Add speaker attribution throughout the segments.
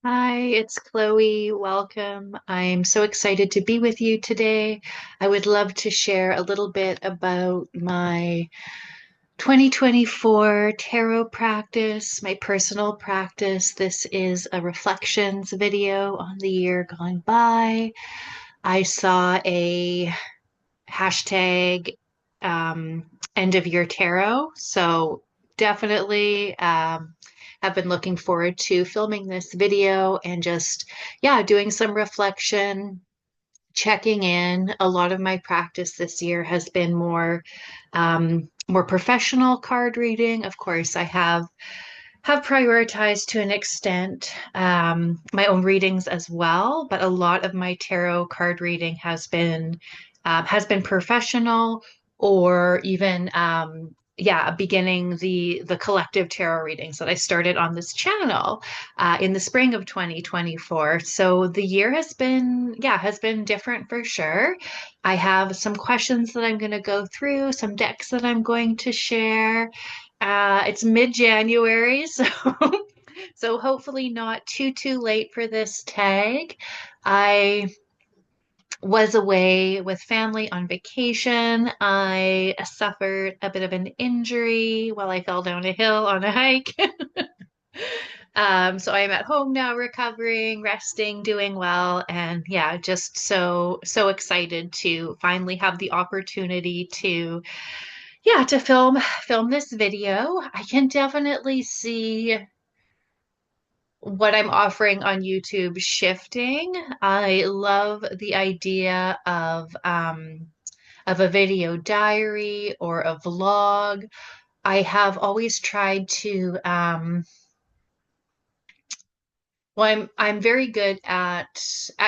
Speaker 1: Hi, it's Chloe. Welcome. I'm so excited to be with you today. I would love to share a little bit about my 2024 tarot practice, my personal practice. This is a reflections video on the year gone by. I saw a hashtag end of year tarot. So definitely have been looking forward to filming this video and just, yeah, doing some reflection, checking in. A lot of my practice this year has been more professional card reading. Of course, I have prioritized to an extent my own readings as well, but a lot of my tarot card reading has been professional or even yeah, beginning the collective tarot readings that I started on this channel in the spring of 2024. So the year has been different for sure. I have some questions that I'm going to go through, some decks that I'm going to share. It's mid-January, so so hopefully not too late for this tag. I was away with family on vacation. I suffered a bit of an injury while I fell down a hill on a hike. So I am at home now recovering, resting, doing well, and yeah, just so excited to finally have the opportunity to yeah, to film this video. I can definitely see what I'm offering on YouTube shifting. I love the idea of a video diary or a vlog. I have always tried to well, I'm very good at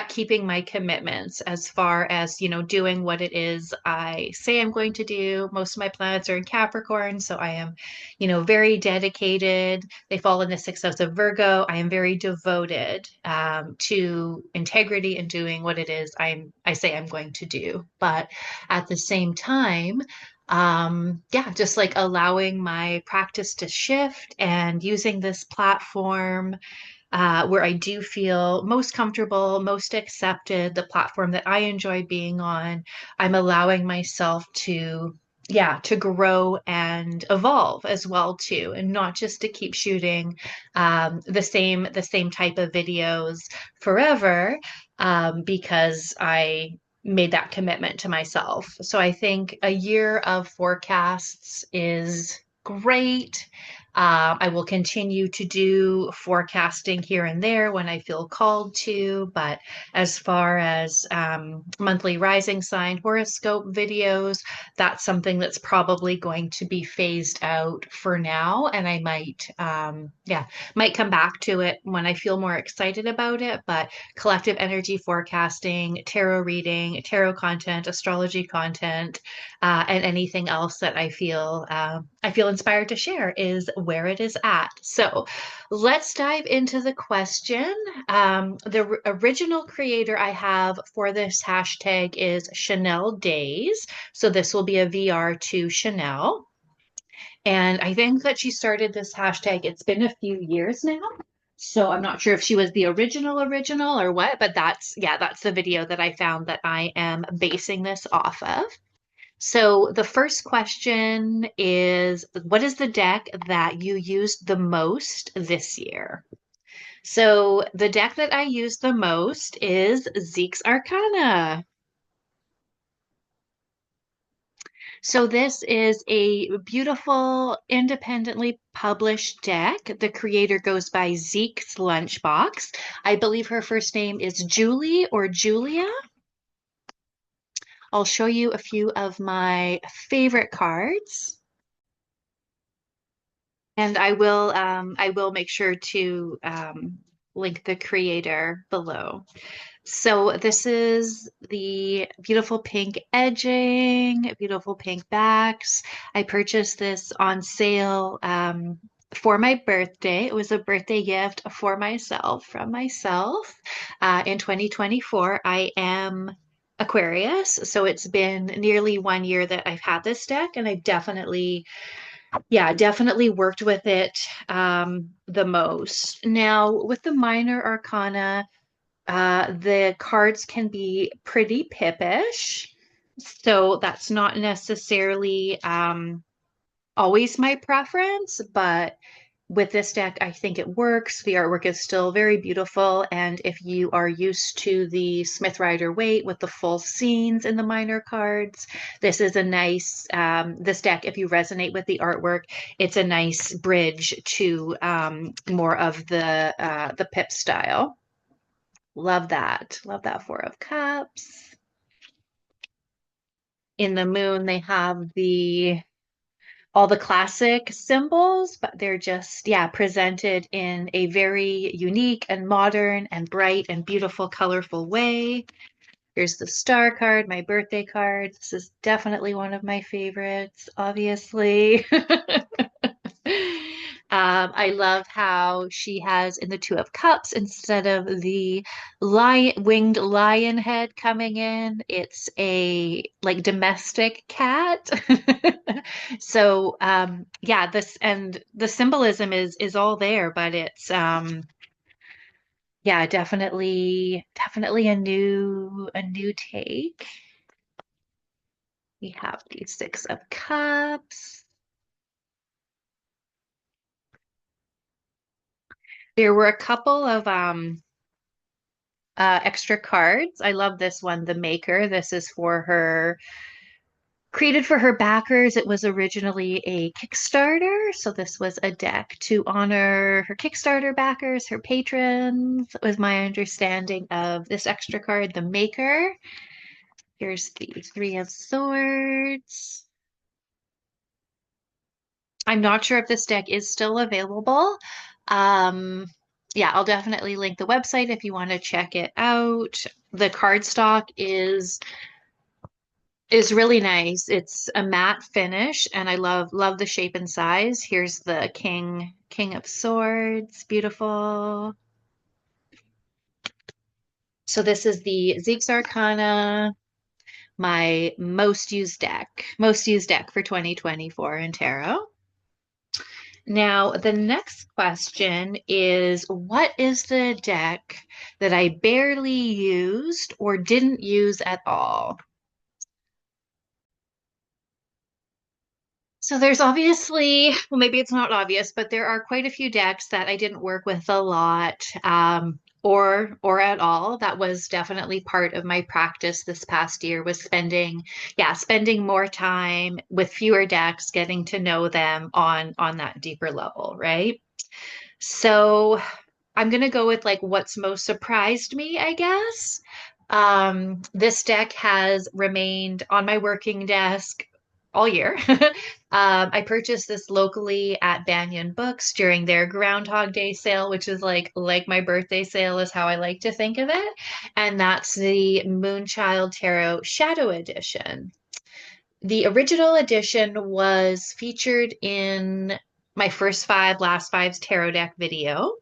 Speaker 1: keeping my commitments as far as, doing what it is I say I'm going to do. Most of my planets are in Capricorn, so I am, very dedicated. They fall in the sixth house of Virgo. I am very devoted to integrity and doing what it is I say I'm going to do. But at the same time, yeah, just like allowing my practice to shift and using this platform where I do feel most comfortable, most accepted, the platform that I enjoy being on. I'm allowing myself to, yeah, to grow and evolve as well too, and not just to keep shooting the same type of videos forever, because I made that commitment to myself. So I think a year of forecasts is great. I will continue to do forecasting here and there when I feel called to, but as far as monthly rising sign horoscope videos, that's something that's probably going to be phased out for now, and I might come back to it when I feel more excited about it. But collective energy forecasting, tarot reading, tarot content, astrology content, and anything else that I feel inspired to share is where it is at. So let's dive into the question. The original creator I have for this hashtag is Chanel Days. So this will be a VR to Chanel. And I think that she started this hashtag, it's been a few years now. So I'm not sure if she was the original or what, but that's the video that I found that I am basing this off of. So the first question is, what is the deck that you used the most this year? So the deck that I used the most is Zeke's Arcana. So this is a beautiful, independently published deck. The creator goes by Zeke's Lunchbox. I believe her first name is Julie or Julia. I'll show you a few of my favorite cards. And I will make sure to link the creator below. So this is the beautiful pink edging, beautiful pink backs. I purchased this on sale for my birthday. It was a birthday gift for myself from myself in 2024. I am Aquarius, so it's been nearly 1 year that I've had this deck, and I definitely Yeah, definitely worked with it the most. Now, with the minor arcana, the cards can be pretty pippish. So that's not necessarily always my preference, but with this deck, I think it works. The artwork is still very beautiful. And if you are used to the Smith Rider Waite with the full scenes in the minor cards, this is a nice, this deck, if you resonate with the artwork, it's a nice bridge to more of the pip style. Love that. Love that Four of Cups. In the moon, they have the all the classic symbols, but they're just, yeah, presented in a very unique and modern and bright and beautiful, colorful way. Here's the star card, my birthday card. This is definitely one of my favorites, obviously. I love how she has in the Two of Cups, instead of the winged lion head coming in, it's a like domestic cat. So yeah, this and the symbolism is all there, but it's yeah, definitely a new take. We have the Six of Cups. There were a couple of extra cards. I love this one, the Maker. This is for her, created for her backers. It was originally a Kickstarter. So this was a deck to honor her Kickstarter backers, her patrons, was my understanding of this extra card, the Maker. Here's the Three of Swords. I'm not sure if this deck is still available. Um, yeah, I'll definitely link the website if you want to check it out. The cardstock is really nice. It's a matte finish, and I love the shape and size. Here's the King of Swords, beautiful. So this is the Zekes Arcana, my most used deck for 2024 in tarot. Now, the next question is, what is the deck that I barely used or didn't use at all? So there's obviously, well, maybe it's not obvious, but there are quite a few decks that I didn't work with a lot, or at all. That was definitely part of my practice this past year, was spending more time with fewer decks, getting to know them on that deeper level, right? So I'm gonna go with like what's most surprised me, I guess. This deck has remained on my working desk all year. I purchased this locally at Banyan Books during their Groundhog Day sale, which is like my birthday sale is how I like to think of it. And that's the Moonchild Tarot Shadow Edition. The original edition was featured in my first five, last fives tarot deck video.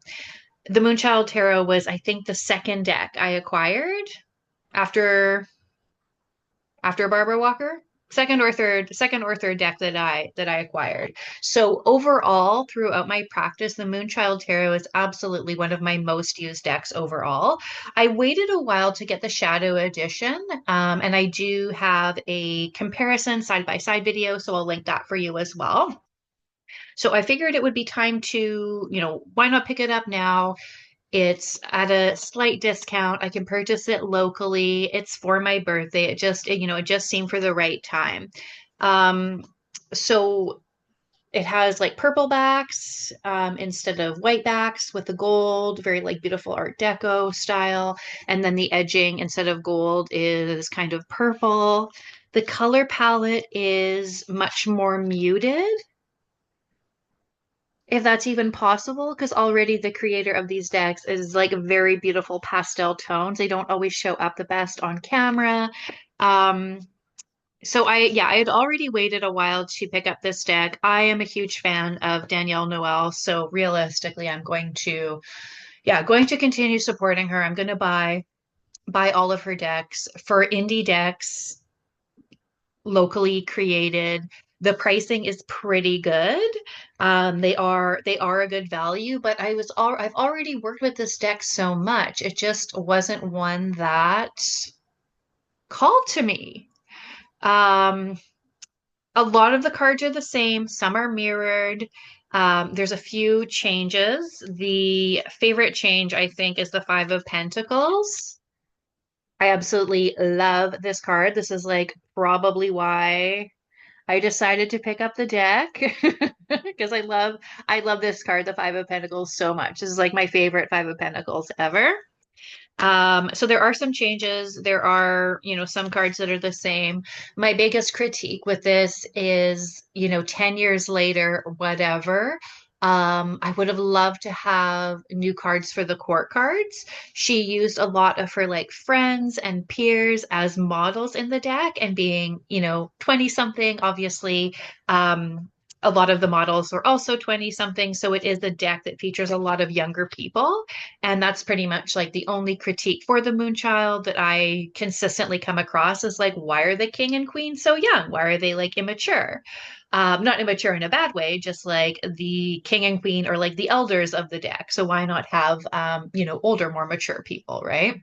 Speaker 1: The Moonchild Tarot was, I think, the second deck I acquired after Barbara Walker. Second or third deck that I acquired. So overall, throughout my practice, the Moonchild Tarot is absolutely one of my most used decks overall. I waited a while to get the Shadow Edition, and I do have a comparison side by side video, so I'll link that for you as well. So I figured it would be time to, why not pick it up now? It's at a slight discount. I can purchase it locally. It's for my birthday. It just seemed for the right time. Um, so it has like purple backs instead of white backs with the gold, very like beautiful Art Deco style. And then the edging instead of gold is kind of purple. The color palette is much more muted, if that's even possible, because already the creator of these decks is like very beautiful pastel tones. They don't always show up the best on camera. Um, so I had already waited a while to pick up this deck. I am a huge fan of Danielle Noel, so realistically, I'm going to continue supporting her. I'm going to buy all of her decks for indie decks, locally created. The pricing is pretty good. They are a good value, but I've already worked with this deck so much. It just wasn't one that called to me. Um, a lot of the cards are the same. Some are mirrored. There's a few changes. The favorite change, I think, is the Five of Pentacles. I absolutely love this card. This is like probably why I decided to pick up the deck because I love this card, the Five of Pentacles, so much. This is like my favorite Five of Pentacles ever. So there are some changes. There are, some cards that are the same. My biggest critique with this is, 10 years later, whatever. I would have loved to have new cards for the court cards. She used a lot of her like friends and peers as models in the deck, and being, 20 something, obviously. A lot of the models are also 20 something. So it is a deck that features a lot of younger people. And that's pretty much like the only critique for the Moonchild that I consistently come across is like, why are the king and queen so young? Why are they like immature? Not immature in a bad way, just like the king and queen are like the elders of the deck. So why not have, older, more mature people, right?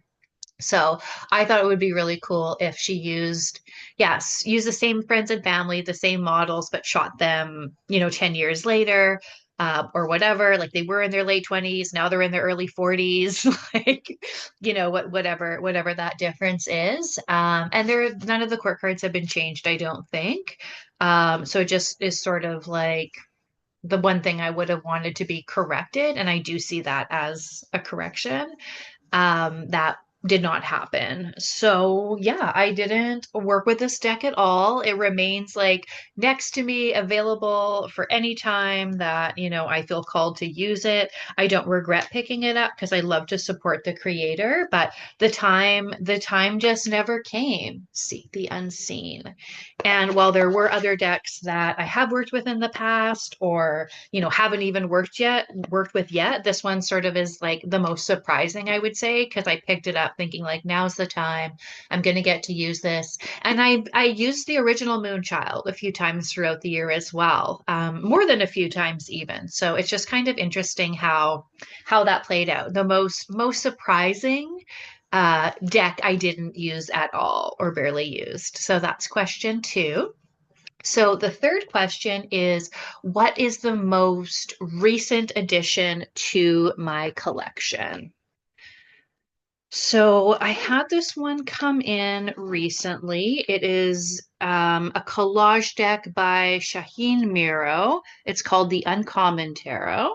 Speaker 1: So I thought it would be really cool if she use the same friends and family, the same models, but shot them, 10 years later, or whatever. Like they were in their late 20s, now they're in their early 40s, like, whatever that difference is. And none of the court cards have been changed, I don't think. So it just is sort of like the one thing I would have wanted to be corrected. And I do see that as a correction. That did not happen. So yeah, I didn't work with this deck at all. It remains like next to me, available for any time that, I feel called to use it. I don't regret picking it up because I love to support the creator, but the time just never came. Seek the unseen. And while there were other decks that I have worked with in the past, or, haven't even worked with yet, this one sort of is like the most surprising, I would say, because I picked it up thinking like, now's the time. I'm going to get to use this. And I used the original Moonchild a few times throughout the year as well, more than a few times even. So it's just kind of interesting how that played out. The most surprising deck I didn't use at all or barely used. So that's question two. So the third question is, what is the most recent addition to my collection? So I had this one come in recently. It is a collage deck by Shaheen Miro. It's called the Uncommon Tarot.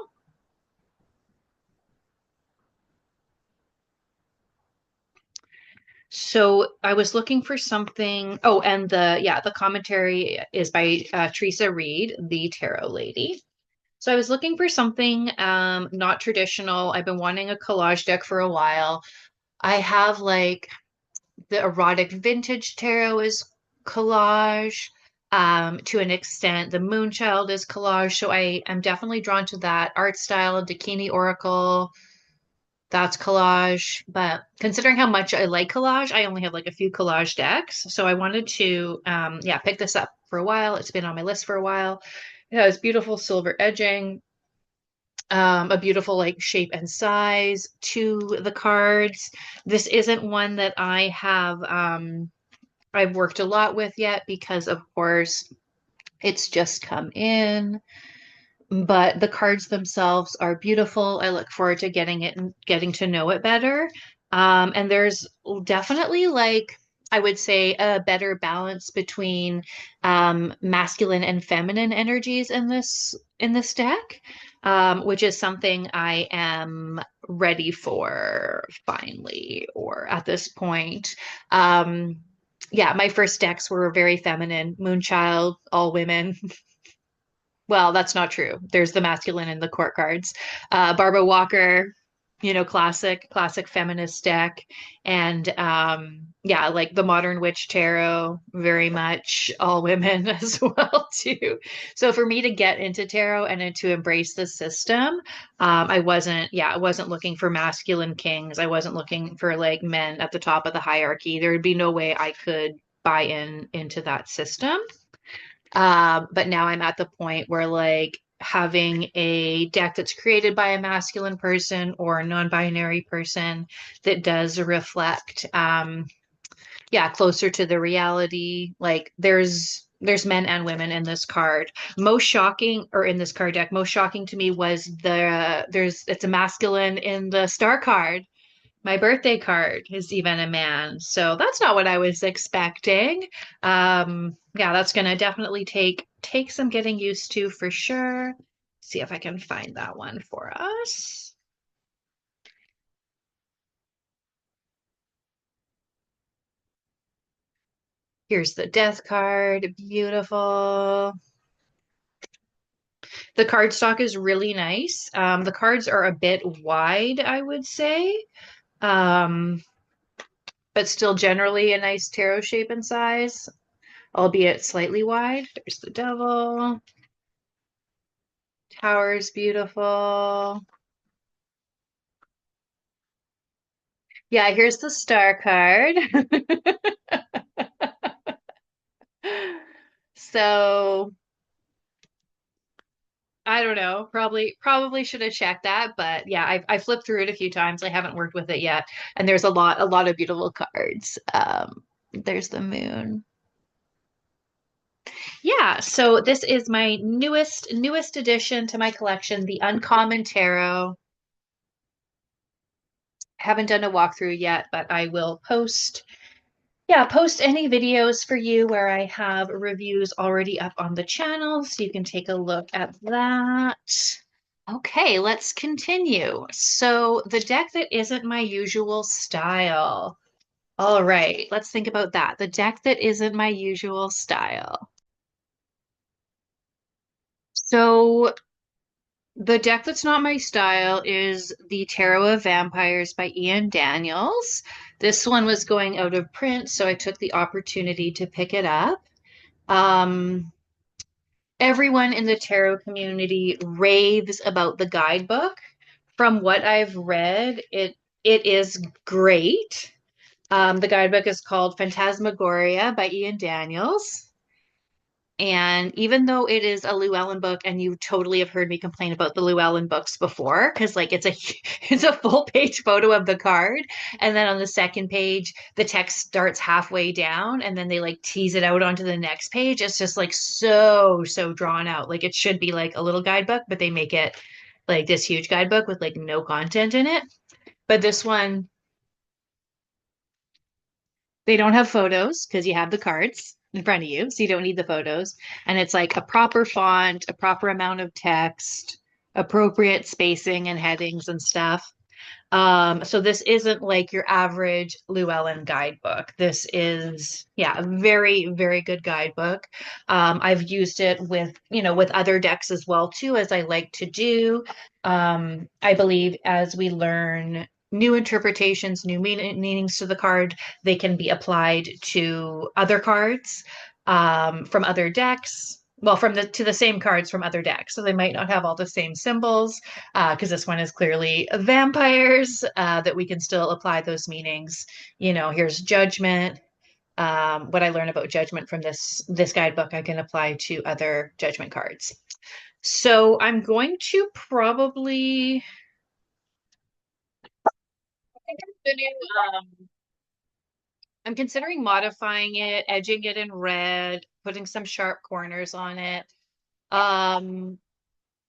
Speaker 1: So I was looking for something. Oh, and the commentary is by Theresa Reed, the Tarot Lady. So I was looking for something not traditional. I've been wanting a collage deck for a while. I have like the erotic vintage tarot is collage. To an extent, the Moonchild is collage. So I am definitely drawn to that art style. Dakini Oracle, that's collage. But considering how much I like collage, I only have like a few collage decks. So I wanted to, pick this up for a while. It's been on my list for a while. It has beautiful silver edging, a beautiful like shape and size to the cards. This isn't one that I've worked a lot with yet because of course it's just come in, but the cards themselves are beautiful. I look forward to getting it and getting to know it better. And there's definitely like, I would say, a better balance between masculine and feminine energies in this deck, which is something I am ready for finally, or at this point. Yeah, my first decks were very feminine, Moonchild, all women. Well, that's not true. There's the masculine in the court cards. Barbara Walker, classic feminist deck. And yeah, like the Modern Witch Tarot, very much all women as well too. So for me to get into tarot and to embrace the system, I wasn't looking for masculine kings. I wasn't looking for like men at the top of the hierarchy. There would be no way I could buy into that system. But now I'm at the point where like having a deck that's created by a masculine person or a non-binary person that does reflect yeah, closer to the reality. Like there's men and women in this card. Most shocking, or in this card deck, most shocking to me was there's it's a masculine in the star card. My birthday card is even a man. So that's not what I was expecting. Yeah, that's gonna definitely take some getting used to for sure. See if I can find that one for us. Here's the death card. Beautiful. The card stock is really nice. The cards are a bit wide, I would say, um, but still generally a nice tarot shape and size, albeit slightly wide. There's the devil. Tower's beautiful. Yeah, here's the star card. So I don't know. Probably should have checked that, but yeah, I flipped through it a few times. I haven't worked with it yet, and there's a lot of beautiful cards. There's the moon. Yeah, so this is my newest addition to my collection, the Uncommon Tarot. Haven't done a walkthrough yet, but I will post any videos for you where I have reviews already up on the channel, so you can take a look at that. Okay, let's continue. So the deck that isn't my usual style. All right, let's think about that. The deck that isn't my usual style. So the deck that's not my style is the Tarot of Vampires by Ian Daniels. This one was going out of print, so I took the opportunity to pick it up. Um, Everyone in the tarot community raves about the guidebook. From what I've read, it is great. The guidebook is called Phantasmagoria by Ian Daniels. And even though it is a Llewellyn book, and you totally have heard me complain about the Llewellyn books before, because like it's a it's a full page photo of the card, and then on the second page the text starts halfway down, and then they like tease it out onto the next page. It's just like so drawn out. Like it should be like a little guidebook, but they make it like this huge guidebook with like no content in it. But this one, they don't have photos because you have the cards in front of you, so you don't need the photos. And it's like a proper font, a proper amount of text, appropriate spacing and headings and stuff. So this isn't like your average Llewellyn guidebook. This is, yeah, a very good guidebook. I've used it with other decks as well too, as I like to do. I believe as we learn new interpretations, new meanings to the card, they can be applied to other cards from other decks. Well, from the to the same cards from other decks. So they might not have all the same symbols, because this one is clearly vampires, that we can still apply those meanings. Here's judgment. What I learn about judgment from this guidebook, I can apply to other judgment cards. So I'm going to probably I think I'm considering modifying it, edging it in red, putting some sharp corners on it. Um,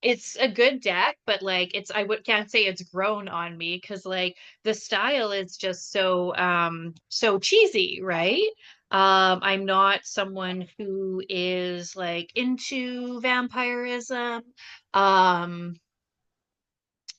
Speaker 1: it's a good deck, but like can't say it's grown on me because like the style is just so cheesy, right? I'm not someone who is like into vampirism. Um,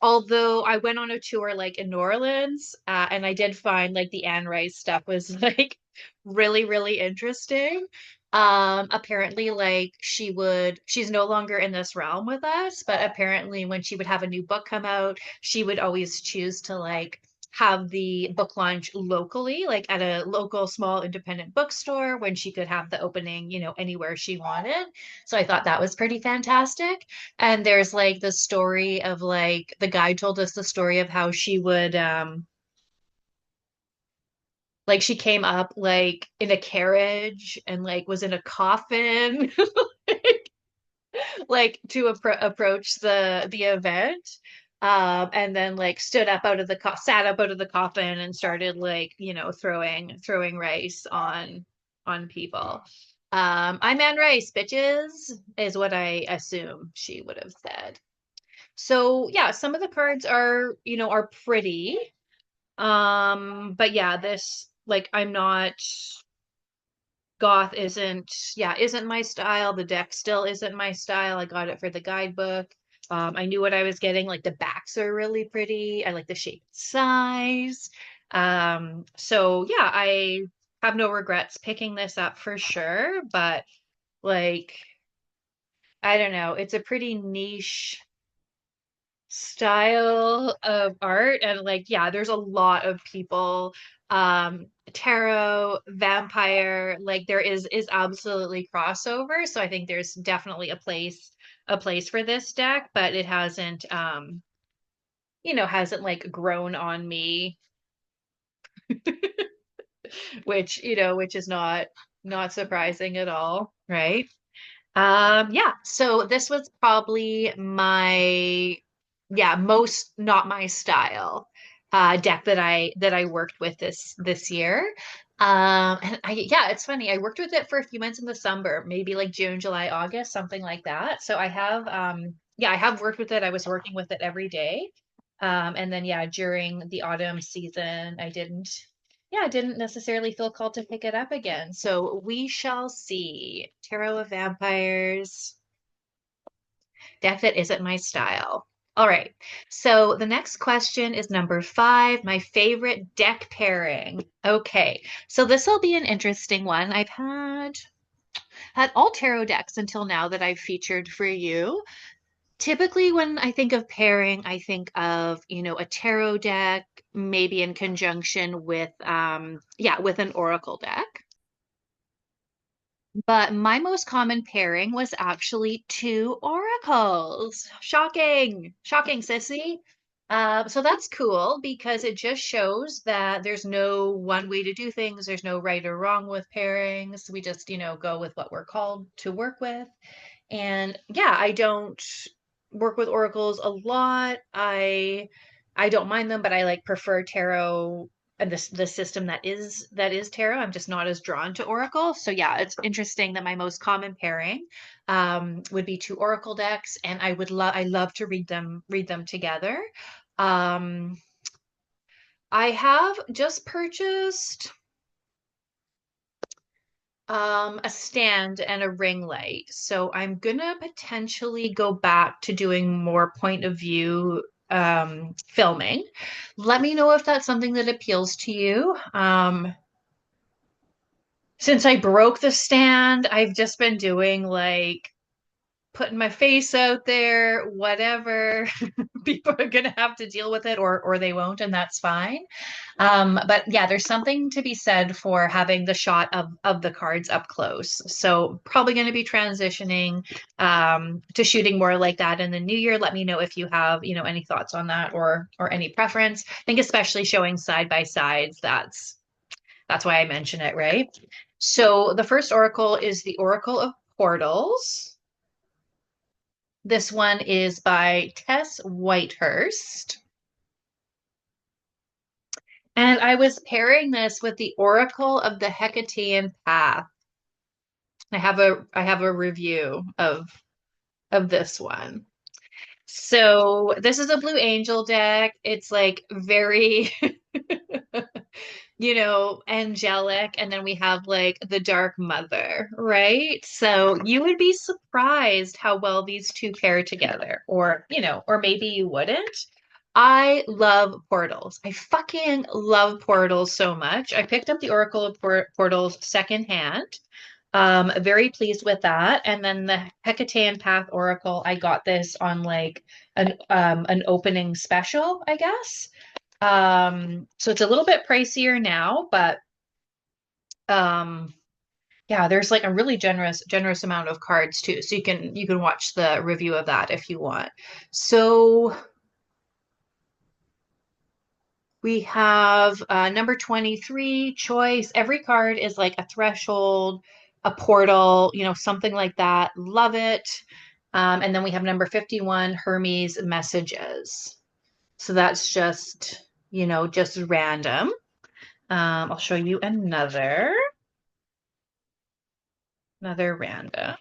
Speaker 1: Although I went on a tour like in New Orleans, and I did find like the Anne Rice stuff was like really interesting. Apparently like she's no longer in this realm with us, but apparently when she would have a new book come out, she would always choose to like have the book launch locally, like at a local small independent bookstore, when she could have the opening, anywhere she wanted. So I thought that was pretty fantastic. And there's like the story of like the guy told us the story of how she would like she came up like in a carriage and like was in a coffin. like to approach the event. And then like stood up out of the sat up out of the coffin and started like, throwing rice on people. I man rice, bitches, is what I assume she would have said. So yeah, some of the cards are pretty. But yeah, this like I'm not goth isn't my style. The deck still isn't my style. I got it for the guidebook. I knew what I was getting. Like the backs are really pretty. I like the shape and size. So yeah, I have no regrets picking this up for sure, but like I don't know, it's a pretty niche style of art, and like yeah, there's a lot of people, tarot, vampire, like there is absolutely crossover, so I think there's definitely a place for this deck, but it hasn't like grown on me, which is not surprising at all, right? Yeah, so this was probably most not my style deck that I worked with this year. And yeah, it's funny. I worked with it for a few months in the summer, maybe like June, July, August, something like that. So I have worked with it. I was working with it every day. And then yeah, during the autumn season, I didn't necessarily feel called to pick it up again. So we shall see. Tarot of Vampires, deck that isn't my style. All right. So the next question is number 5, my favorite deck pairing. Okay. So this will be an interesting one. I've had all tarot decks until now that I've featured for you. Typically, when I think of pairing, I think of, a tarot deck, maybe in conjunction with an oracle deck. But my most common pairing was actually two oracles. Shocking, shocking, sissy. So that's cool because it just shows that there's no one way to do things. There's no right or wrong with pairings. We just, go with what we're called to work with. And yeah, I don't work with oracles a lot. I don't mind them, but I like prefer tarot and the system that is tarot. I'm just not as drawn to oracle. So yeah, it's interesting that my most common pairing would be two oracle decks, and I love to read them together. Um, I have just purchased a stand and a ring light. So I'm gonna potentially go back to doing more point of view filming. Let me know if that's something that appeals to you. Since I broke the stand, I've just been doing like putting my face out there, whatever. People are gonna have to deal with it or they won't, and that's fine. But yeah, there's something to be said for having the shot of the cards up close. So probably going to be transitioning to shooting more like that in the new year. Let me know if you have, any thoughts on that or any preference. I think especially showing side by sides, that's why I mention it, right? So the first oracle is the Oracle of Portals. This one is by Tess Whitehurst. And I was pairing this with the Oracle of the Hecatean Path. I have a review of this one. So this is a Blue Angel deck. It's like very, angelic. And then we have like the Dark Mother, right? So you would be surprised how well these two pair together, or maybe you wouldn't. I love portals. I fucking love portals so much. I picked up the Oracle of Portals secondhand. Very pleased with that. And then the Hecatean Path Oracle, I got this on like an opening special, I guess. So it's a little bit pricier now, but um, yeah, there's like a really generous amount of cards too. So you can watch the review of that if you want. So we have number 23, choice. Every card is like a threshold, a portal, something like that. Love it. And then we have number 51, Hermes Messages. So that's just, just random. I'll show you another random.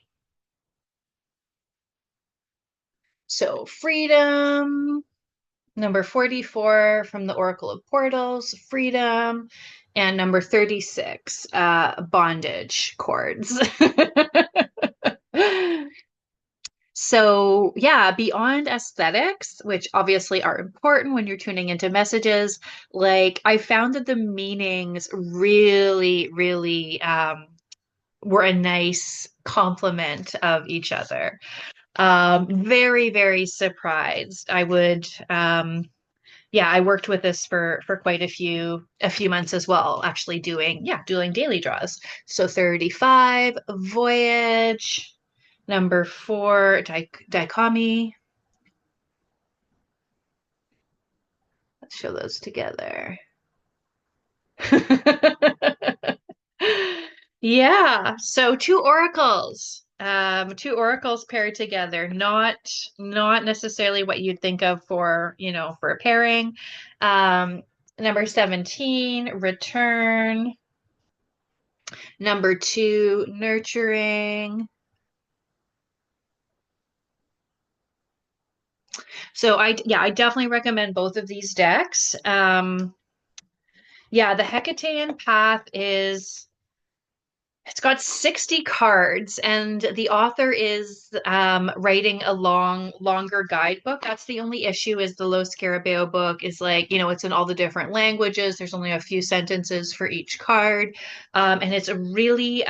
Speaker 1: So Freedom, number 44 from the Oracle of Portals, Freedom, and number 36, Bondage Chords. So, yeah, beyond aesthetics, which obviously are important when you're tuning into messages, like I found that the meanings really, really were a nice complement of each other. Very, very surprised. Yeah, I worked with this for quite a few months as well, actually doing daily draws. So 35, Voyage, number 4, Daikami. Let's show those together. Yeah, so two oracles paired together, not necessarily what you'd think of for a pairing. Um, number 17, Return. Number 2, Nurturing. So I definitely recommend both of these decks. Yeah, the Hecatean Path is it's got 60 cards, and the author is writing a longer guidebook. That's the only issue is the Los Scarabeo book is like, it's in all the different languages. There's only a few sentences for each card. And it's a really,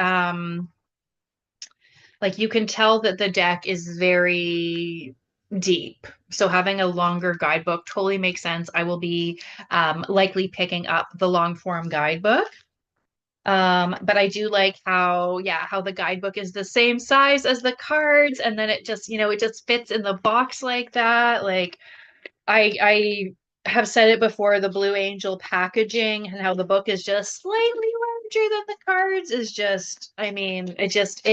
Speaker 1: like you can tell that the deck is very deep. So having a longer guidebook totally makes sense. I will be likely picking up the long form guidebook. But I do like how the guidebook is the same size as the cards, and then it just fits in the box like that. Like I have said it before, the Blue Angel packaging and how the book is just slightly larger than the cards is just, I mean, it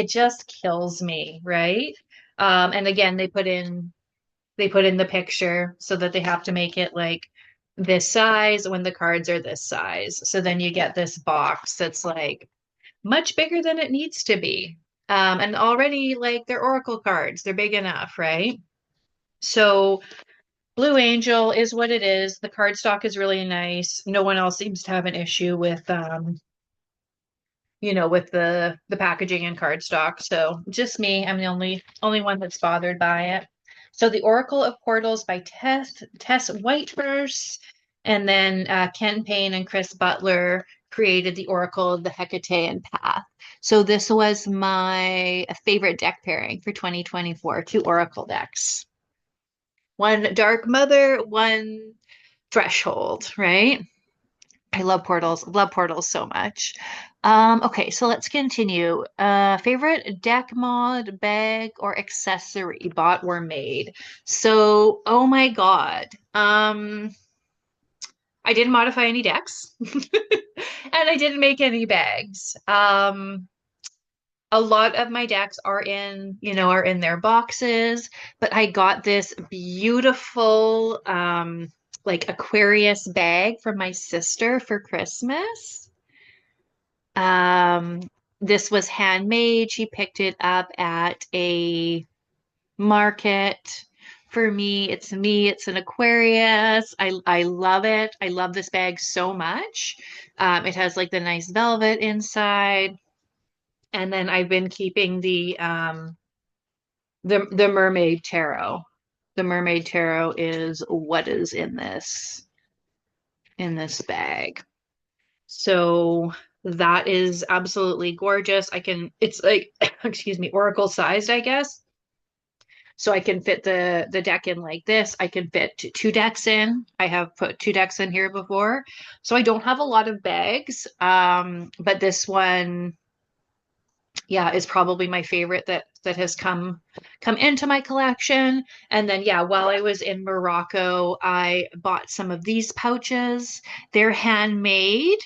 Speaker 1: just kills me, right? And again, they put in the picture so that they have to make it like this size when the cards are this size. So then you get this box that's like much bigger than it needs to be. And already like they're Oracle cards, they're big enough, right? So Blue Angel is what it is. The card stock is really nice. No one else seems to have an issue with the packaging and cardstock. So just me. I'm the only one that's bothered by it. So the Oracle of Portals by Tess Whitehurst, and then Ken Payne and Chris Butler created the Oracle of the Hecatean Path. So this was my favorite deck pairing for 2024, two Oracle decks. One Dark Mother, one Threshold, right? I love portals so much. Okay, so let's continue. Favorite deck mod, bag, or accessory bought or made? So, oh my God. I didn't modify any decks and I didn't make any bags. A lot of my decks are in their boxes, but I got this beautiful like Aquarius bag from my sister for Christmas. Um, this was handmade. She picked it up at a market. For me, it's an Aquarius. I love it. I love this bag so much. It has like the nice velvet inside. And then I've been keeping the mermaid tarot. The mermaid tarot is what is in this bag. So that is absolutely gorgeous. It's like, excuse me, oracle sized, I guess. So I can fit the deck in like this. I can fit two decks in. I have put two decks in here before. So I don't have a lot of bags. But this one, yeah, is probably my favorite that has come into my collection. And then yeah, while I was in Morocco, I bought some of these pouches. They're handmade.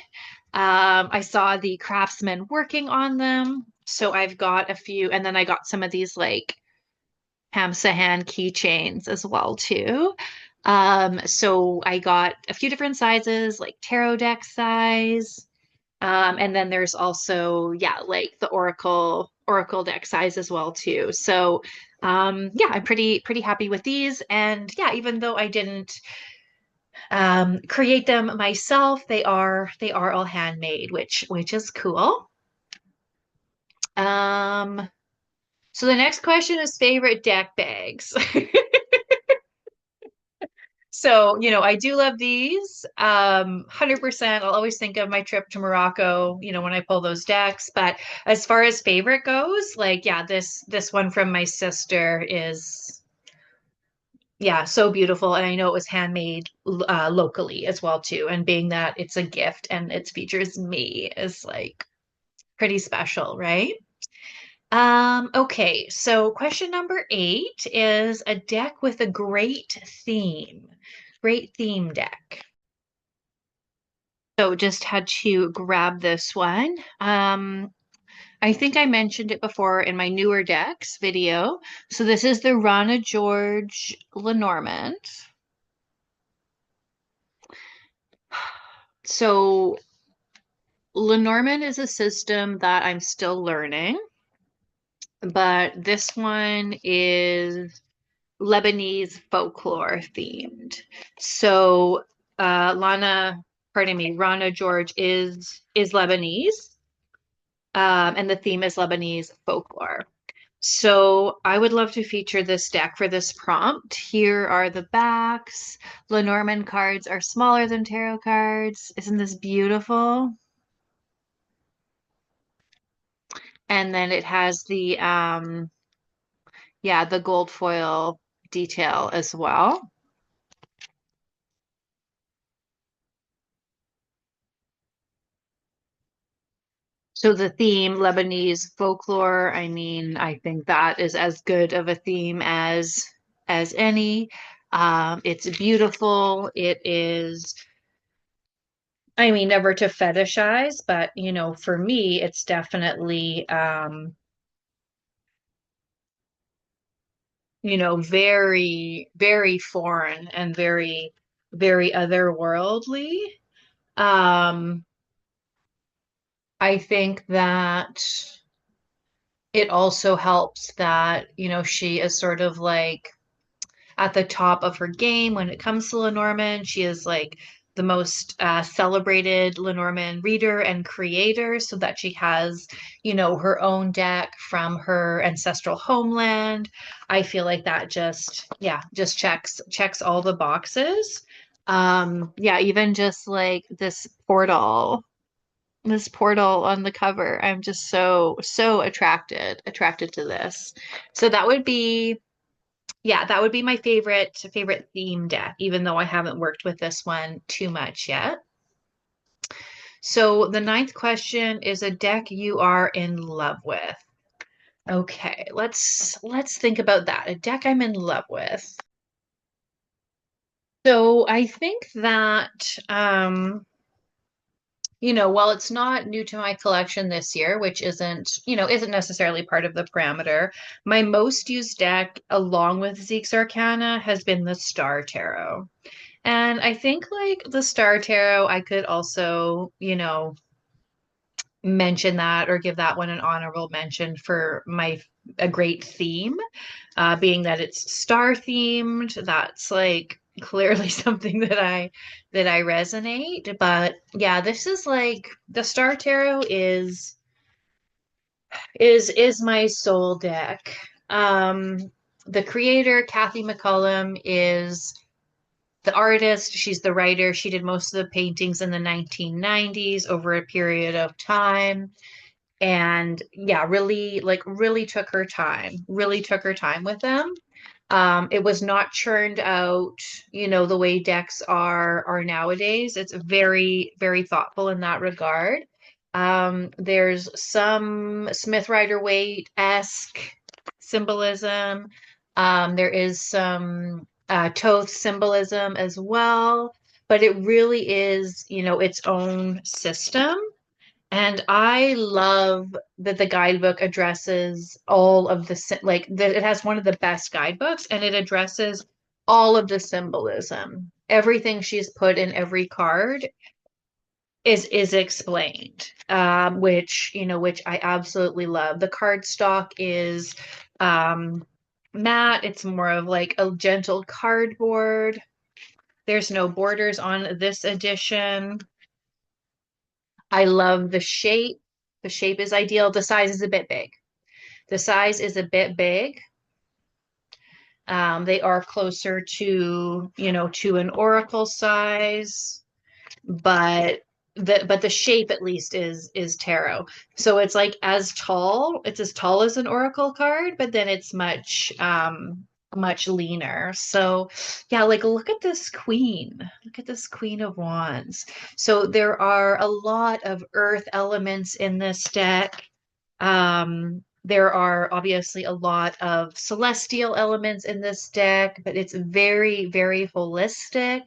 Speaker 1: I saw the craftsmen working on them. So I've got a few, and then I got some of these like Hamsahan keychains as well too. So I got a few different sizes, like tarot deck size. And then there's also, yeah, like the Oracle deck size as well too. So yeah, I'm pretty happy with these. And yeah, even though I didn't create them myself, they are all handmade, which is cool. Um, so the next question is favorite deck bags. So, I do love these. 100%. I'll always think of my trip to Morocco, when I pull those decks. But as far as favorite goes, like, yeah, this one from my sister is, yeah, so beautiful. And I know it was handmade locally as well too. And being that it's a gift and it features me is like pretty special, right? Okay, so question number 8 is a deck with a great theme. Great theme deck. So just had to grab this one. I think I mentioned it before in my newer decks video. So this is the Rana George Lenormand. So Lenormand is a system that I'm still learning, but this one is Lebanese folklore themed. So Rana George is Lebanese, and the theme is Lebanese folklore. So I would love to feature this deck for this prompt. Here are the backs. Lenormand cards are smaller than tarot cards. Isn't this beautiful? And then it has the gold foil detail as well. So the theme, Lebanese folklore, I mean, I think that is as good of a theme as any. It's beautiful. It is, I mean, never to fetishize, but for me, it's definitely very, very foreign and very, very otherworldly. Um, I think that it also helps that, she is sort of like at the top of her game when it comes to Lenormand. She is like the most celebrated Lenormand reader and creator, so that she has, her own deck from her ancestral homeland. I feel like that just checks all the boxes. Yeah, even just like this portal on the cover. I'm just so attracted to this. So that would be my favorite theme deck, even though I haven't worked with this one too much yet. So the ninth question is a deck you are in love with. Okay, let's think about that. A deck I'm in love with. So I think that while it's not new to my collection this year, which isn't necessarily part of the parameter, my most used deck, along with Zeke's Arcana, has been the Star Tarot. And I think like the Star Tarot, I could also, mention that or give that one an honorable mention for a great theme, being that it's star themed. That's like clearly something that I resonate. But yeah, this is like the Star Tarot is my soul deck. The creator, Kathy McCullum, is the artist, she's the writer. She did most of the paintings in the 1990s over a period of time. And yeah, really took her time with them. It was not churned out, the way decks are nowadays. It's very, very thoughtful in that regard. There's some Smith Rider-Waite-esque symbolism. There is some Thoth symbolism as well, but it really is, its own system. And I love that the guidebook addresses all of like it has one of the best guidebooks and it addresses all of the symbolism. Everything she's put in every card is explained, which I absolutely love. The card stock is matte. It's more of like a gentle cardboard. There's no borders on this edition. I love the shape. The shape is ideal. The size is a bit big. The size is a bit big. They are closer to an oracle size, but the shape at least is tarot. So it's like it's as tall as an oracle card, but then it's much leaner. So yeah, like look at this queen. Look at this Queen of Wands. So there are a lot of earth elements in this deck. There are obviously a lot of celestial elements in this deck, but it's very, very holistic.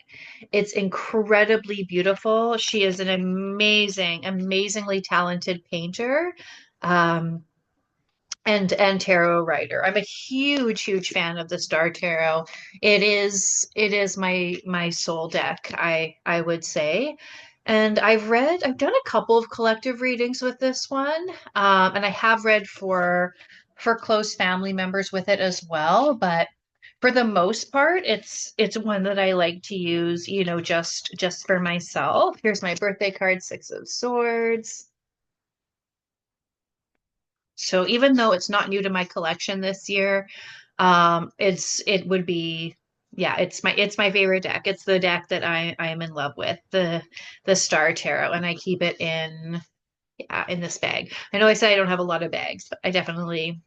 Speaker 1: It's incredibly beautiful. She is an amazingly talented painter. Um, and tarot writer. I'm a huge fan of the Star Tarot. It is my soul deck, I would say. And I've done a couple of collective readings with this one, and I have read for close family members with it as well. But for the most part, it's one that I like to use, just for myself. Here's my birthday card, Six of Swords. So even though it's not new to my collection this year, it would be yeah, it's my favorite deck. It's the deck that I am in love with, the Star Tarot, and I keep it in this bag. I know I said I don't have a lot of bags, but I definitely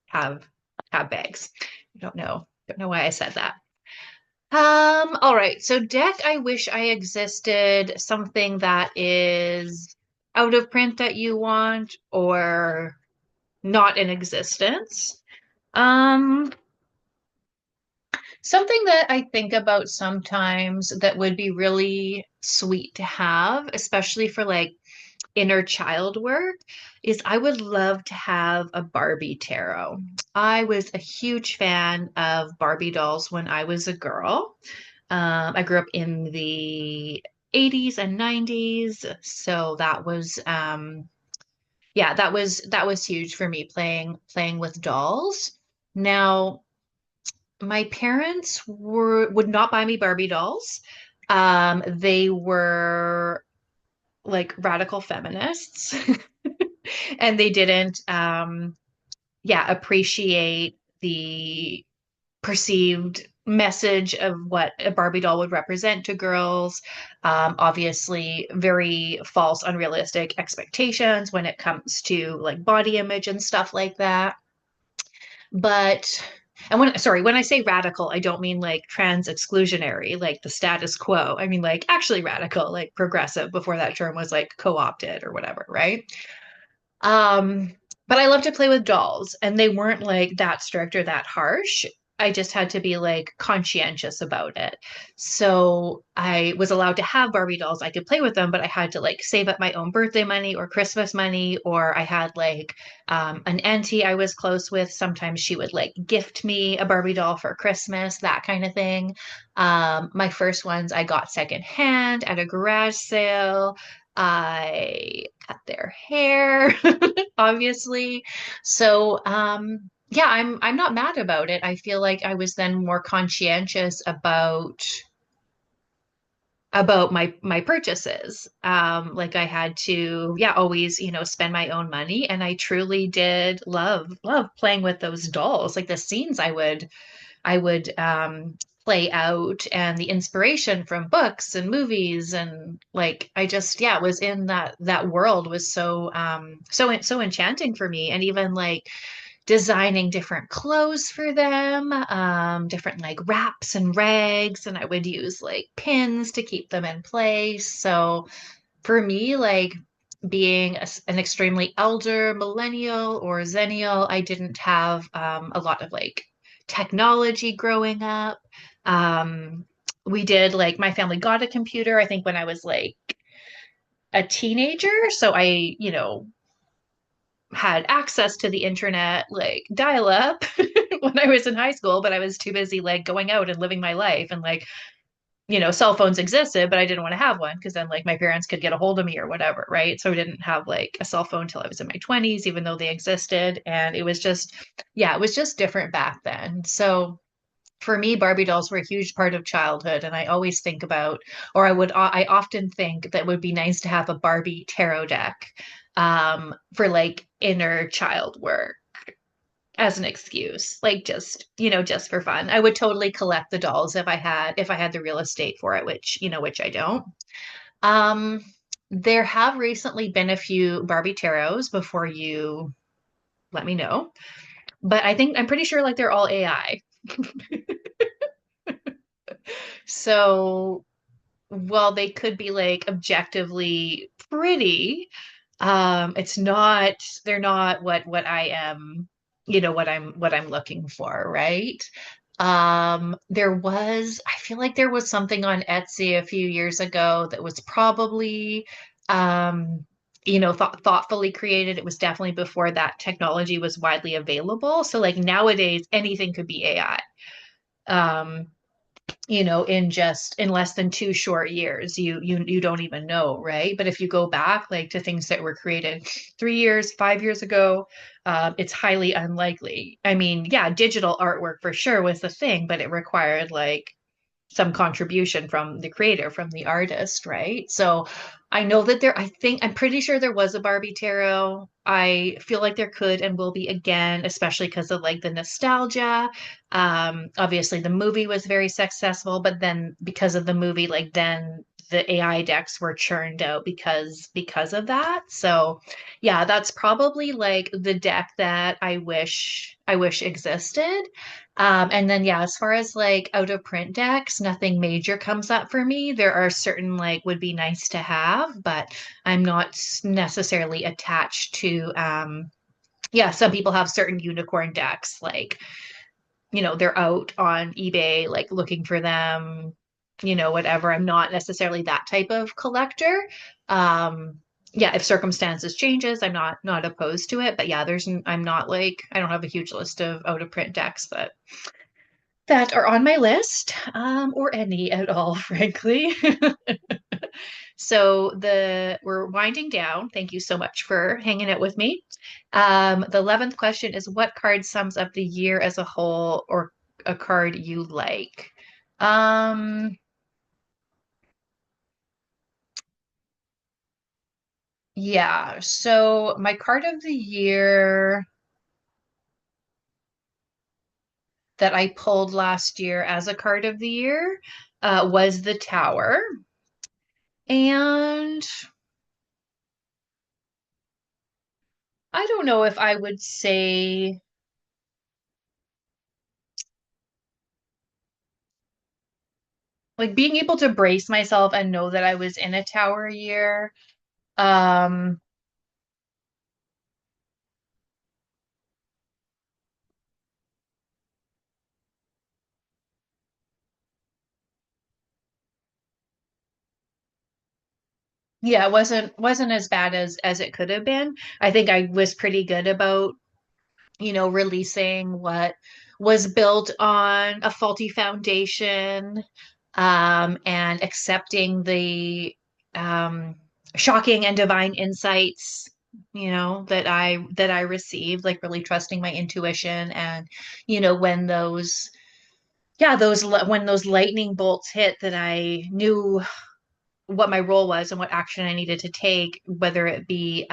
Speaker 1: have have bags. I don't know why I said that. All right. So deck I wish I existed, something that is out of print that you want or not in existence. Um, Something that I think about sometimes that would be really sweet to have, especially for like inner child work, is I would love to have a Barbie tarot. I was a huge fan of Barbie dolls when I was a girl. I grew up in the 80s and 90s, so that was huge for me playing with dolls. Now, my parents would not buy me Barbie dolls. They were like radical feminists, and they didn't, appreciate the perceived message of what a Barbie doll would represent to girls. Obviously, very false, unrealistic expectations when it comes to like body image and stuff like that. But and when I say radical, I don't mean like trans exclusionary, like the status quo. I mean like actually radical, like progressive before that term was like co-opted or whatever, right? But I love to play with dolls, and they weren't like that strict or that harsh. I just had to be like conscientious about it. So I was allowed to have Barbie dolls. I could play with them, but I had to like save up my own birthday money or Christmas money, or I had like an auntie I was close with. Sometimes she would like gift me a Barbie doll for Christmas, that kind of thing. My first ones I got secondhand at a garage sale. I cut their hair, obviously. So, yeah, I'm not mad about it. I feel like I was then more conscientious about my purchases. Like I had to, yeah, always, spend my own money, and I truly did love playing with those dolls. Like the scenes I would play out and the inspiration from books and movies and like I just was in that world was so enchanting for me, and even like designing different clothes for them, different like wraps and rags, and I would use like pins to keep them in place. So for me, like being an extremely elder millennial or zennial, I didn't have a lot of like technology growing up. We did like my family got a computer, I think when I was like a teenager, so I, had access to the internet, like dial up when I was in high school, but I was too busy like going out and living my life and like, cell phones existed, but I didn't want to have one because then like my parents could get a hold of me or whatever, right? So I didn't have like a cell phone till I was in my 20s, even though they existed. And it was just, yeah, it was just different back then. So for me, Barbie dolls were a huge part of childhood. And I always think about, or I often think that it would be nice to have a Barbie tarot deck for like inner child work as an excuse, like just, just for fun. I would totally collect the dolls if I had the real estate for it, which I don't. Um, there have recently been a few Barbie tarots before you let me know, but I'm pretty sure like they're all AI. So while they could be like objectively pretty, they're not what I am, what I'm looking for, right? I feel like there was something on Etsy a few years ago that was probably thoughtfully created. It was definitely before that technology was widely available. So like nowadays anything could be AI. Um, in less than 2 short years, you don't even know, right? But if you go back like to things that were created 3 years, 5 years ago, it's highly unlikely. I mean, yeah, digital artwork for sure was the thing, but it required like some contribution from the creator, from the artist, right? So I know that I'm pretty sure there was a Barbie tarot. I feel like there could and will be again, especially because of like the nostalgia. Obviously the movie was very successful, but then because of the movie, like then the AI decks were churned out because of that. So yeah, that's probably like the deck that I wish existed. And then yeah, as far as like out of print decks, nothing major comes up for me. There are certain like would be nice to have, but I'm not necessarily attached to yeah, some people have certain unicorn decks, like, they're out on eBay, like looking for them, whatever. I'm not necessarily that type of collector. Um, yeah, if circumstances changes, I'm not opposed to it. But yeah, I'm not like I don't have a huge list of out of print decks that are on my list, or any at all, frankly. So we're winding down. Thank you so much for hanging out with me. The 11th question is what card sums up the year as a whole or a card you like? Um, yeah, so my card of the year that I pulled last year as a card of the year was the Tower. And I don't know if I would say like being able to brace myself and know that I was in a tower year. Um, yeah, it wasn't as bad as it could have been. I think I was pretty good about, releasing what was built on a faulty foundation, and accepting the um, shocking and divine insights, that I received, like really trusting my intuition and, when when those lightning bolts hit that I knew what my role was and what action I needed to take, whether it be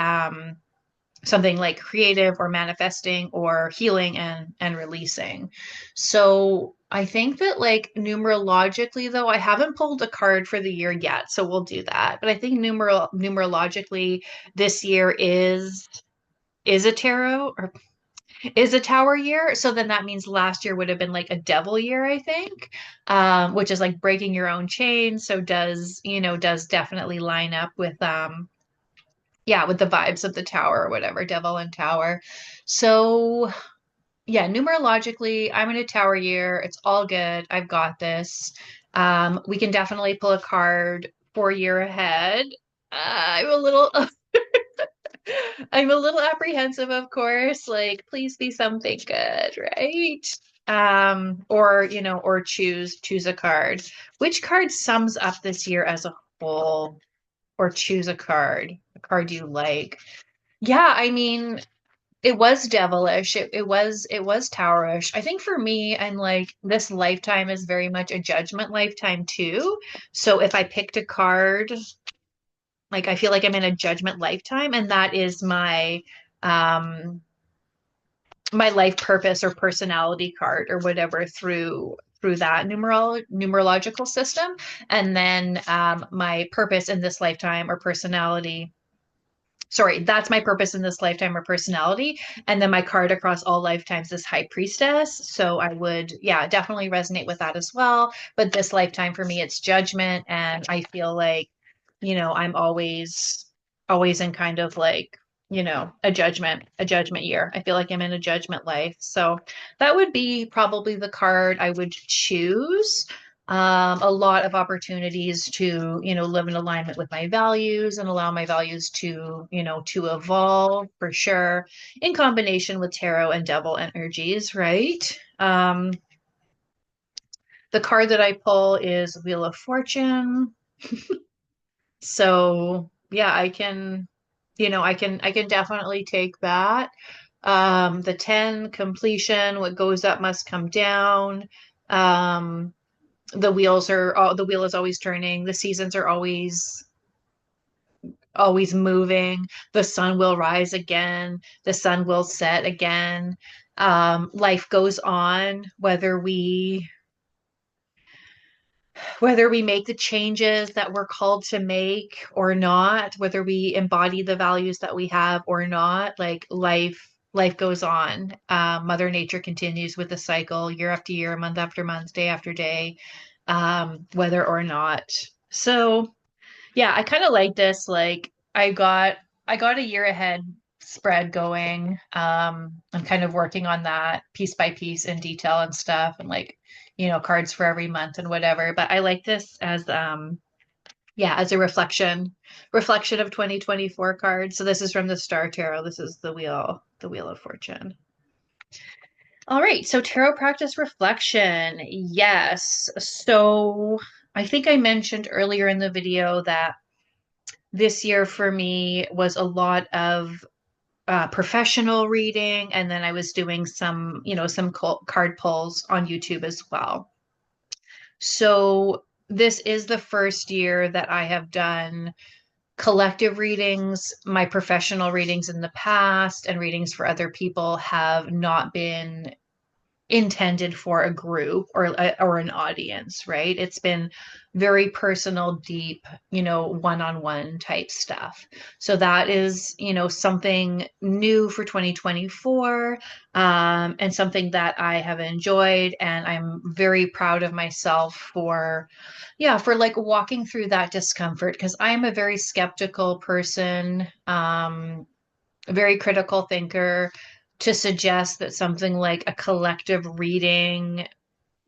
Speaker 1: something like creative or manifesting or healing and releasing. So I think that like numerologically though, I haven't pulled a card for the year yet, so we'll do that. But I think numerologically this year is a tarot or is a tower year. So then that means last year would have been like a devil year, I think, which is like breaking your own chain. So does definitely line up with, yeah, with the vibes of the tower or whatever, devil and tower. So yeah, numerologically, I'm in a tower year. It's all good. I've got this. We can definitely pull a card for year ahead. I'm a little I'm a little apprehensive, of course. Like, please be something good, right? Or or choose a card. Which card sums up this year as a whole? Or choose a card you like. Yeah, I mean, it was devilish. It was towerish. I think for me, and like this lifetime is very much a judgment lifetime too. So if I picked a card, like I feel like I'm in a judgment lifetime, and that is um my life purpose or personality card or whatever through that numerological system. And then my purpose in this lifetime or personality, sorry, that's my purpose in this lifetime or personality. And then my card across all lifetimes is High Priestess. So I would, yeah, definitely resonate with that as well. But this lifetime for me, it's judgment. And I feel like, I'm always in kind of like, a judgment year. I feel like I'm in a judgment life. So that would be probably the card I would choose. A lot of opportunities to, live in alignment with my values and allow my values to, to evolve for sure, in combination with tarot and devil energies, right? The card that I pull is Wheel of Fortune. So yeah, I can definitely take that. The 10, completion, what goes up must come down. Um, the wheel is always turning, the seasons are always moving, the sun will rise again, the sun will set again. Life goes on whether we make the changes that we're called to make or not, whether we embody the values that we have or not. Like life goes on. Mother Nature continues with the cycle, year after year, month after month, day after day, whether or not. So yeah, I kind of like this. Like I got a year ahead spread going. I'm kind of working on that piece by piece in detail and stuff, and like, cards for every month and whatever. But I like this as yeah, as a reflection of 2024 cards. So this is from the Star Tarot. This is the Wheel of Fortune. All right, so tarot practice reflection. Yes. So I think I mentioned earlier in the video that this year for me was a lot of professional reading, and then I was doing some card pulls on YouTube as well. So this is the first year that I have done collective readings. My professional readings in the past and readings for other people have not been intended for a group or an audience, right? It's been very personal, deep, one-on-one type stuff. So that is, something new for 2024, and something that I have enjoyed, and I'm very proud of myself for, yeah, for like walking through that discomfort because I am a very skeptical person. A very critical thinker. To suggest that something like a collective reading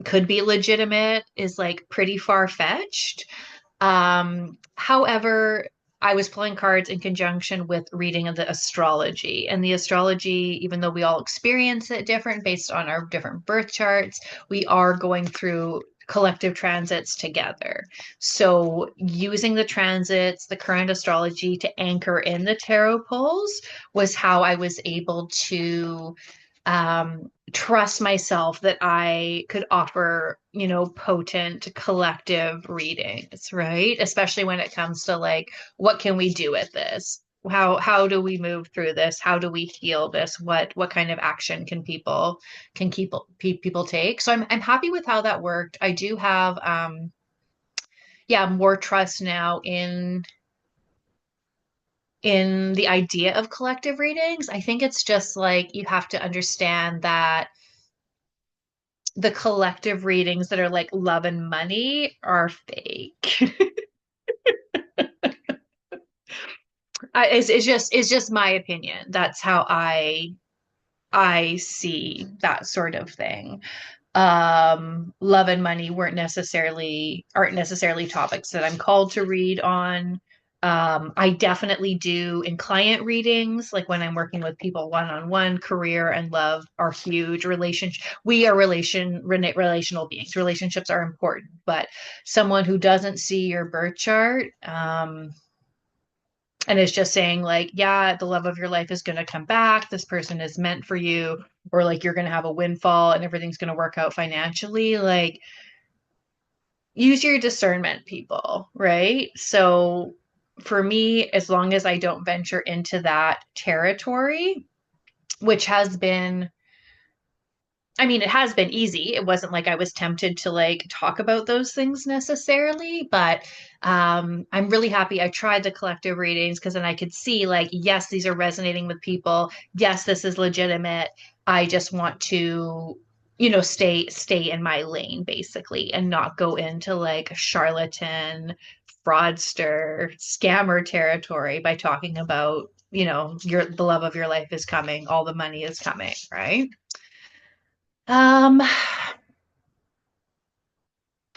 Speaker 1: could be legitimate is like pretty far-fetched. However, I was pulling cards in conjunction with reading of the astrology. And the astrology, even though we all experience it different based on our different birth charts, we are going through collective transits together. So using the transits, the current astrology to anchor in the tarot pulls was how I was able to trust myself that I could offer, potent collective readings, right? Especially when it comes to like, what can we do with this? How do we move through this? How do we heal this? What kind of action can people take? So I'm happy with how that worked. I do have yeah, more trust now in the idea of collective readings. I think it's just like you have to understand that the collective readings that are like love and money are fake. It's just my opinion. That's how I see that sort of thing. Love and money aren't necessarily topics that I'm called to read on. I definitely do in client readings, like when I'm working with people one-on-one. Career and love are huge. Relationship, we are relational beings. Relationships are important, but someone who doesn't see your birth chart, and is just saying like, yeah, the love of your life is going to come back. This person is meant for you, or like you're going to have a windfall and everything's going to work out financially. Like, use your discernment, people, right? So for me, as long as I don't venture into that territory, which has been, I mean, it has been easy. It wasn't like I was tempted to like talk about those things necessarily, but I'm really happy I tried the collective readings because then I could see like, yes, these are resonating with people. Yes, this is legitimate. I just want to, stay in my lane basically and not go into like charlatan, fraudster, scammer territory by talking about, the love of your life is coming, all the money is coming, right? Um,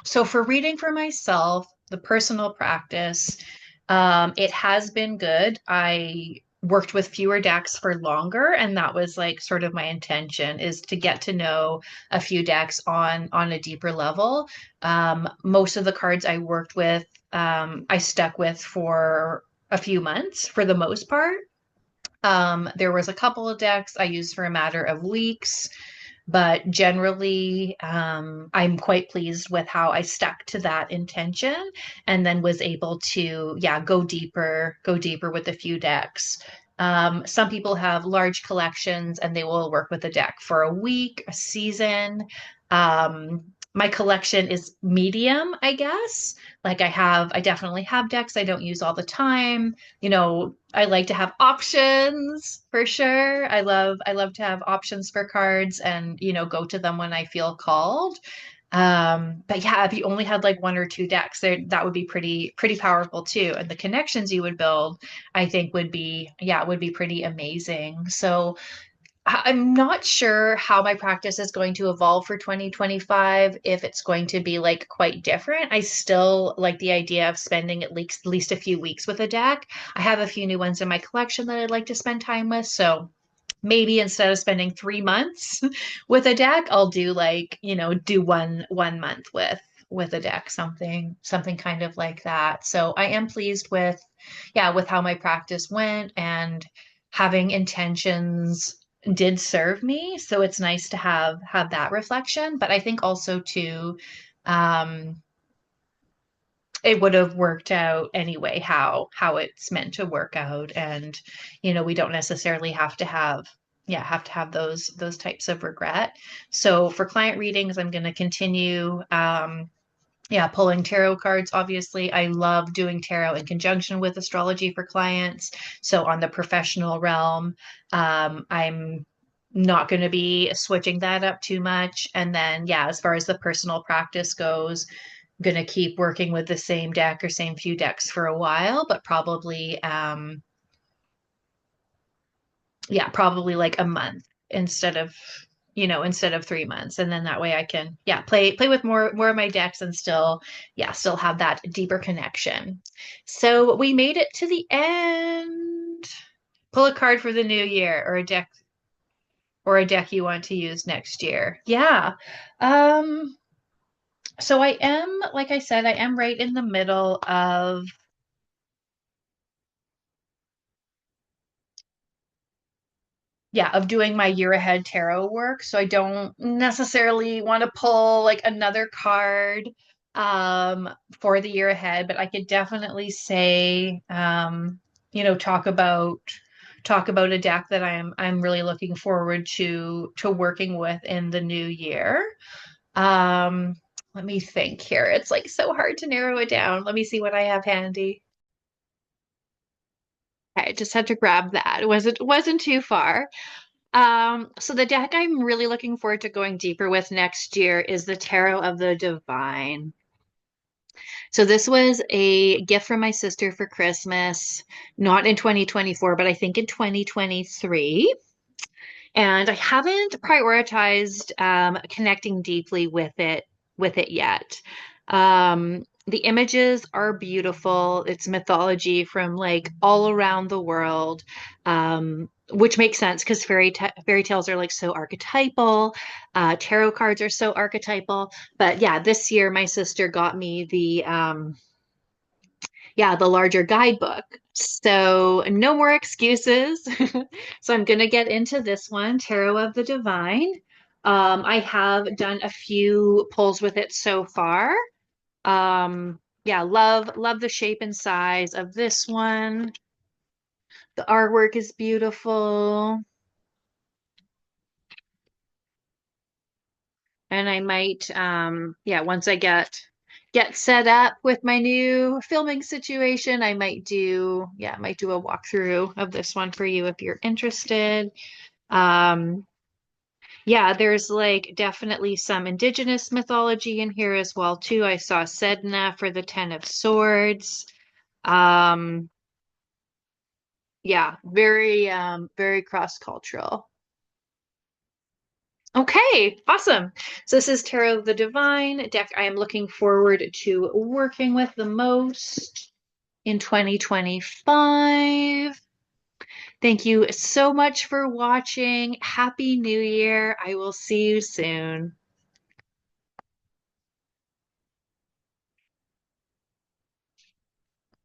Speaker 1: so for reading for myself, the personal practice, it has been good. I worked with fewer decks for longer, and that was like sort of my intention is to get to know a few decks on a deeper level. Most of the cards I worked with, I stuck with for a few months for the most part. There was a couple of decks I used for a matter of weeks. But generally, I'm quite pleased with how I stuck to that intention and then was able to, yeah, go deeper with a few decks. Some people have large collections and they will work with a deck for a week, a season. My collection is medium, I guess. Like I definitely have decks I don't use all the time. I like to have options for sure. I love to have options for cards and, go to them when I feel called. But yeah, if you only had like one or two decks, there that would be pretty powerful too. And the connections you would build, I think would be pretty amazing. So I'm not sure how my practice is going to evolve for 2025, if it's going to be like quite different. I still like the idea of spending at least a few weeks with a deck. I have a few new ones in my collection that I'd like to spend time with. So maybe instead of spending 3 months with a deck, I'll do like, do one month with a deck, something kind of like that. So I am pleased with, yeah, with how my practice went, and having intentions did serve me. So it's nice to have that reflection. But I think also too, um, it would have worked out anyway how it's meant to work out. And we don't necessarily have to have those types of regret. So for client readings, I'm going to continue, yeah, pulling tarot cards. Obviously, I love doing tarot in conjunction with astrology for clients. So on the professional realm, I'm not going to be switching that up too much. And then, yeah, as far as the personal practice goes, going to keep working with the same deck or same few decks for a while, but probably, yeah, probably like a month instead of 3 months. And then that way I can, yeah, play with more of my decks and still, yeah, still have that deeper connection. So we made it to the end. Pull a card for the new year, or a deck you want to use next year. Yeah. Um, so I am, like I said, I am right in the middle of, yeah, of doing my year ahead tarot work. So I don't necessarily want to pull like another card for the year ahead, but I could definitely say, talk about a deck that I'm really looking forward to working with in the new year. Let me think here. It's like so hard to narrow it down. Let me see what I have handy. I just had to grab that. It wasn't too far. So the deck I'm really looking forward to going deeper with next year is the Tarot of the Divine. So this was a gift from my sister for Christmas, not in 2024, but I think in 2023. And I haven't prioritized connecting deeply with it yet. The images are beautiful. It's mythology from like all around the world, which makes sense because fairy tales are like so archetypal. Tarot cards are so archetypal. But yeah, this year my sister got me the larger guidebook. So no more excuses. So I'm gonna get into this one, Tarot of the Divine. I have done a few pulls with it so far. Yeah, love the shape and size of this one. The artwork is beautiful. And I might yeah, once I get set up with my new filming situation, I might do a walkthrough of this one for you if you're interested. Um yeah, there's like definitely some indigenous mythology in here as well too. I saw Sedna for the Ten of Swords. Um Yeah, very cross-cultural. Okay, awesome. So this is Tarot of the Divine deck I am looking forward to working with the most in 2025. Thank you so much for watching. Happy New Year. I will see you soon.